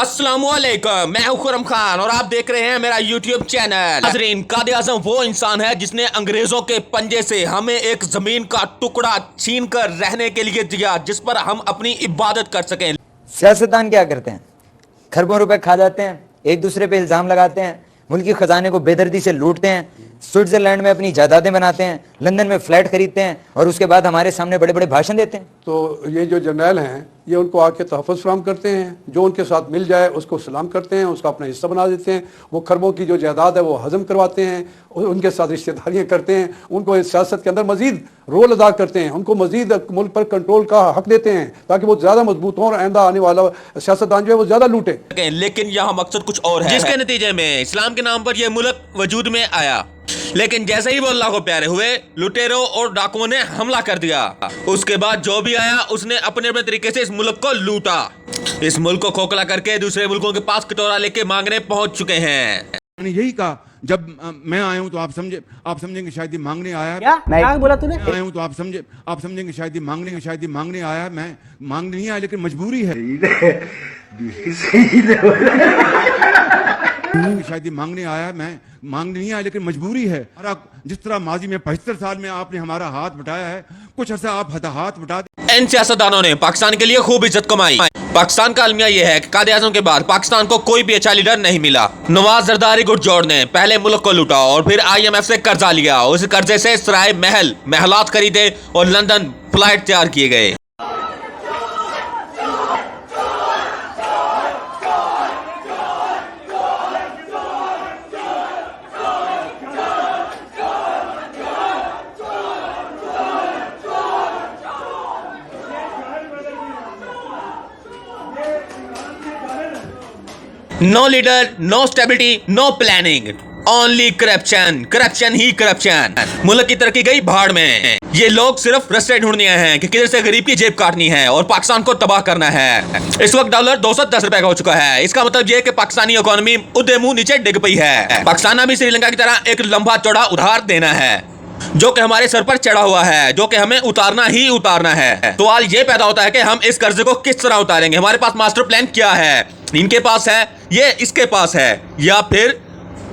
अस्सलामुअलैकुम, मैं हूं खुर्रम खान और आप देख रहे हैं मेरा YouTube चैनल। नाज़रीन, कायद-ए-आज़म वो इंसान है जिसने अंग्रेजों के पंजे से हमें एक जमीन का टुकड़ा छीन कर रहने के लिए दिया, जिस पर हम अपनी इबादत कर सकें। सियासतदान क्या करते हैं? खरबों रुपए खा जाते हैं, एक दूसरे पे इल्जाम लगाते हैं, मुल्की खजाने को बेदर्दी से लूटते हैं, स्विट्जरलैंड में अपनी जायदादें बनाते हैं, लंदन में फ्लैट खरीदते हैं और उसके बाद हमारे सामने बड़े बड़े भाषण देते हैं। तो ये जो जर्नैल हैं ये उनको आके तहफ़्फ़ुज़ फराहम करते हैं, जो उनके साथ मिल जाए उसको सलाम करते हैं, उसका अपना हिस्सा बना देते हैं, वो खरबों की जो जायदाद है वो हजम करवाते हैं, उनके साथ रिश्तेदारियाँ करते हैं, उनको इस सियासत के अंदर मजीद रोल अदा करते हैं, उनको मजीद मुल्क पर कंट्रोल का हक देते हैं ताकि वो ज़्यादा मजबूत हों और आइंदा आने वाला सियासतदान जो है वो ज़्यादा लूटे। लेकिन यहाँ मकसद कुछ और है, जिसके नतीजे में इस्लाम के नाम पर यह मुल्क वजूद में आया। लेकिन जैसे ही वो अल्लाह को प्यारे हुए, लुटेरों और डाकुओं ने हमला कर दिया। उसके बाद जो भी आया उसने अपने अपने तरीके से इस मुल्क को लूटा। इस मुल्क को खोखला करके दूसरे मुल्कों के पास कटोरा लेके मांगने पहुंच चुके हैं। मैंने यही कहा जब मैं आया हूं तो आप समझेंगे शायद ये मांगने आया। क्या बोला तूने? आया हूं तो आप समझेंगे शायद ये मांगने आया। मैं मांगने नहीं आया, लेकिन मजबूरी है। शायद ये मांगने आया, मैं मांगने नहीं आया, लेकिन मजबूरी है। जिस तरह माजी में 75 साल में आपने हमारा हाथ बटाया है, कुछ अर्सा आप हाथ बटा दें। इन सियासतदानों ने पाकिस्तान के लिए खूब इज्जत कमाई। पाकिस्तान का अलमिया यह है कि कायद-ए-आज़म के बाद पाकिस्तान को कोई भी अच्छा लीडर नहीं मिला। नवाज जरदारी गुटजोड़ ने पहले मुल्क को लूटा और फिर IMF से कर्जा लिया। उस कर्जे से सराय महलात खरीदे और लंदन फ्लाइट तैयार किए गए। No leader, no stability, no planning, only corruption ही करप्शन। मुल्क की तरक्की गई भाड़ में। ये लोग सिर्फ रस्ते ढूंढने हैं कि किधर से गरीब की जेब काटनी है और पाकिस्तान को तबाह करना है। इस वक्त डॉलर 210 रुपए का हो चुका है। इसका मतलब ये कि पाकिस्तानी इकोनॉमी उद्दे मुंह नीचे डिग पई है। पाकिस्तान भी श्रीलंका की तरह एक लंबा चौड़ा उधार देना है जो कि हमारे सर पर चढ़ा हुआ है, जो कि हमें उतारना ही उतारना है। सवाल ये पैदा होता है कि हम इस कर्जे को किस तरह उतारेंगे। हमारे पास मास्टर प्लान क्या है? इनके पास है, ये इसके पास है, या फिर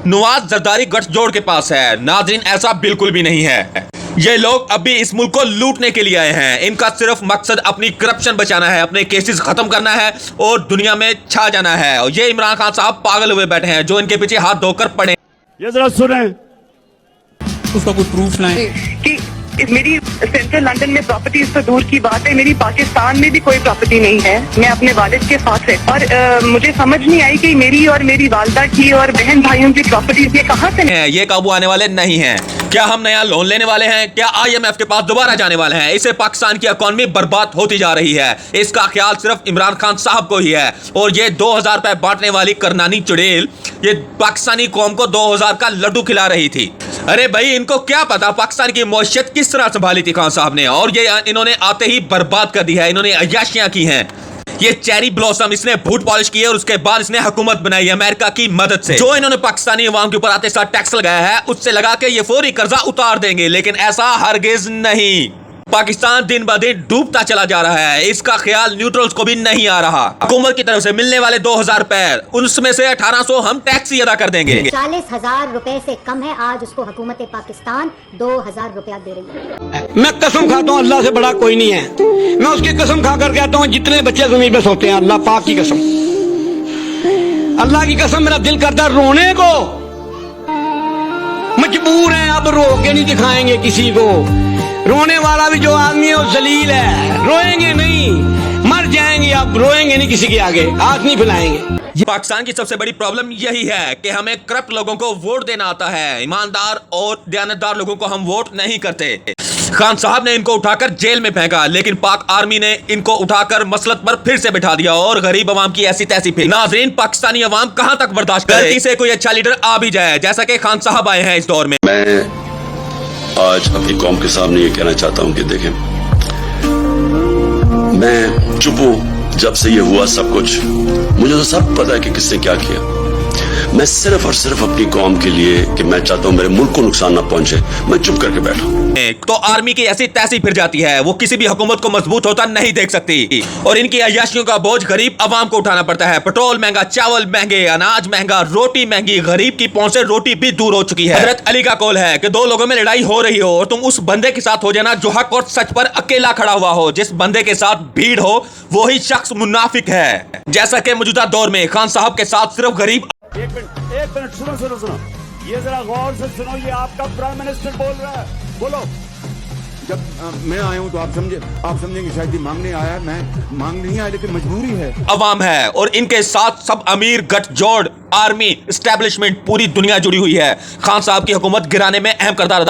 नवाज जरदारी गठजोड़ के पास है? नाज़रीन, ऐसा बिल्कुल भी नहीं है। ये लोग अभी इस मुल्क को लूटने के लिए आए हैं। इनका सिर्फ मकसद अपनी करप्शन बचाना है, अपने केसेस खत्म करना है और दुनिया में छा जाना है। और ये इमरान खान साहब पागल हुए बैठे हैं जो इनके पीछे हाथ धोकर पड़े। ये जरा सुने, उसका कोई प्रूफ नहीं कि मेरी सेंट्रल लंदन में प्रॉपर्टीज तो दूर की बात है, मेरी पाकिस्तान में भी कोई प्रॉपर्टी नहीं है। मैं अपने वालिद के साथ है और मुझे समझ नहीं आई कि मेरी और मेरी वालदा की और बहन भाइयों की प्रॉपर्टीज ये कहाँ से हैं। ये काबू आने वाले नहीं हैं। क्या हम नया लोन लेने वाले हैं? क्या IMF के पास दोबारा जाने वाले हैं? इससे पाकिस्तान की इकोनॉमी बर्बाद होती जा रही है। इसका ख्याल सिर्फ इमरान खान साहब को ही है। और ये 2000 रुपए बांटने वाली करनानी चुड़ैल ये पाकिस्तानी कौम को 2000 का लड्डू खिला रही थी। अरे भाई, इनको क्या पता पाकिस्तान की मौशियत किस तरह संभाली थी खान साहब ने, और ये इन्होंने आते ही बर्बाद कर दी है। इन्होंने अय्याशियां की हैं। ये चेरी ब्लॉसम इसने बूट पॉलिश किए और उसके बाद इसने हुकूमत बनाई अमेरिका की मदद से। जो इन्होंने पाकिस्तानी अवाम के ऊपर आते साथ टैक्स लगाया है, उससे लगा के ये फौरी कर्जा उतार देंगे, लेकिन ऐसा हरगिज नहीं। पाकिस्तान दिन ब दिन डूबता चला जा रहा है। इसका ख्याल न्यूट्रल्स को भी नहीं आ रहा। हुकूमत की तरफ से मिलने वाले 2000 रुपए, उनमें से 1800 हम टैक्स ही अदा कर देंगे। 40,000 रुपए से कम है आज उसको हुकूमत पाकिस्तान 2000 रुपया दे रही है। मैं कसम खाता हूँ अल्लाह से बड़ा कोई नहीं है। मैं उसकी कसम खाकर कहता हूँ जितने बच्चे जमीन पे सोते हैं, अल्लाह पाक की कसम, अल्लाह की कसम, मेरा दिल करता रोने को। मजबूर हैं, अब रो के नहीं दिखाएंगे किसी को। रोने वाला भी जो आदमी है वो जलील है। रोएंगे नहीं, मर जाएंगे, अब रोएंगे नहीं किसी के आगे, हाथ नहीं फैलाएंगे। पाकिस्तान की सबसे बड़ी प्रॉब्लम यही है कि हमें करप्ट लोगों को वोट देना आता है। ईमानदार और दयानतदार लोगों को हम वोट नहीं करते। खान साहब ने इनको उठाकर जेल में फेंका, लेकिन पाक आर्मी ने इनको उठाकर मसलत पर फिर से बिठा दिया और गरीब अवाम की ऐसी तैसी फिर। नाज़रीन, पाकिस्तानी अवाम कहां तक बर्दाश्त करे? गलती से कोई अच्छा लीडर आ भी जाए, जैसा कि खान साहब आए हैं इस दौर में। मैं आज अपनी कौम के सामने ये कहना चाहता हूं कि देखें, मैं चुप हूं। जब से ये हुआ सब कुछ, मुझे तो सब पता है कि किसने क्या किया। मैं सिर्फ और सिर्फ अपनी कौम के लिए कि मैं चाहता हूं मेरे मुल्क को नुकसान ना पहुंचे, मैं चुप करके बैठा हूं। तो आर्मी की ऐसी तैसी फिर जाती है, वो किसी भी हुकूमत को मजबूत होता नहीं देख सकती और इनकी अय्याशियों का बोझ गरीब अवाम को उठाना पड़ता है। पेट्रोल महंगा, चावल महंगे, अनाज महंगा, रोटी महंगी, गरीब की पहुंच से रोटी भी दूर हो चुकी है। हजरत अली का कौल है कि दो लोगों में लड़ाई हो रही हो और तुम उस बंदे के साथ हो जाना जो हक और सच पर अकेला खड़ा हुआ हो। जिस बंदे के साथ भीड़ हो वही शख्स मुनाफिक है। जैसा कि मौजूदा दौर में खान साहब के साथ सिर्फ गरीब। एक मिनट सुनो, ये जरा गौर से सुनो, ये आपका प्राइम मिनिस्टर बोल रहा है, बोलो। जब मैं आया हूं तो आप समझेंगे शायद ये मांगने आया है, मैं मांग नहीं आया लेकिन मजबूरी है। अवाम है और इनके साथ सब अमीर, गठजोड़, आर्मी, एस्टेब्लिशमेंट, पूरी दुनिया जुड़ी हुई है। खान साहब की हुकूमत गिराने में अहम किरदार